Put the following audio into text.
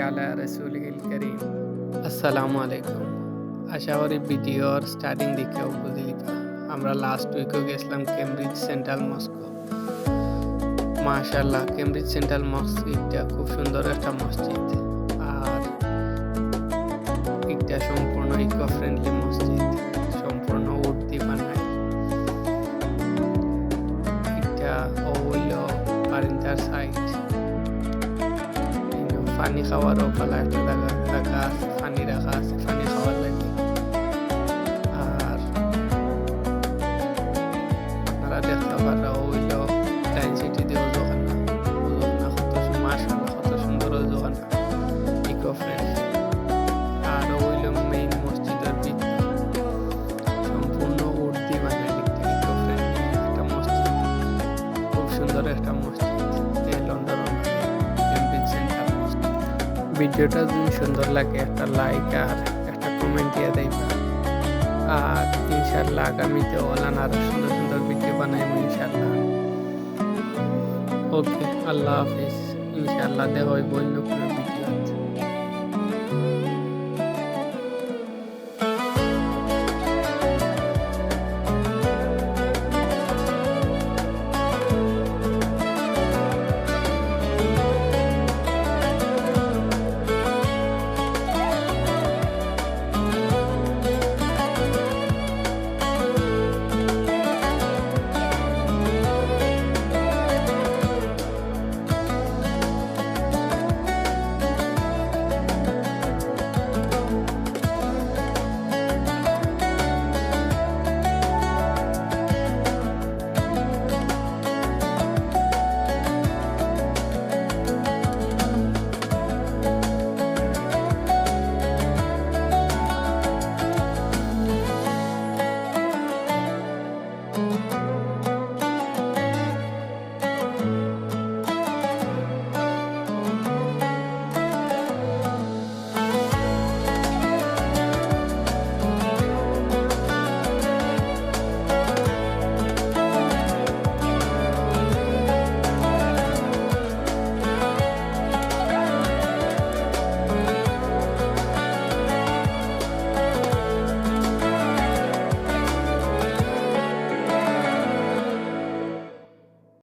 আলা রাসূলিহিল কারীম। আসসালামু আলাইকুম। আশা করি ভিডিওর স্টার্টিং দিকেও বুঝলিবা আমরা লাস্ট উইকও গেছিলাম কেমব্রিজ সেন্ট্রাল মস্কো। মাশাআল্লাহ, কেমব্রিজ সেন্ট্রাল মসজিদটা খুব সুন্দর একটা মসজিদ। আর এটা সম্পূর্ণ ইকো ফ্রেন্ডলি মসজিদ, সম্পূর্ণ উড দিয়ে বানায়। এটা হইল বারিন্দার সাইড, পানি খাওয়ারও ভালো একটা জায়গা আছে, পানি রাখা আছে পানি খাওয়ার লাগে। আর আপনারা দেখতে পারা হইল টাইম সিটি দিয়ে দোকান না কত মাশাআল্লাহ কত সুন্দর দোকান, ইকো ফ্রেন্ডলি। আর হইল মেইন মসজিদের ভিতর সম্পূর্ণ উড দিয়ে বানায়, ইকো ফ্রেন্ডলি একটা মসজিদ, খুব সুন্দর একটা মসজিদ। লন্ডনের কেমব্রিজ সেন্ট্রাল মসজিদ। ভিডিওটা যদি সুন্দর লাগে একটা লাইক আর একটা কমেন্ট দিয়ে দেবা। আর ইনশাআল্লাহ আগামীতে ওলান আরো সুন্দর সুন্দর ভিডিও বানাইব ইনশাআল্লাহ। ওকে, আল্লাহ হাফিজ। ইনশাআল্লাহ দেখা হইব অন্য কোনো ভিডিও।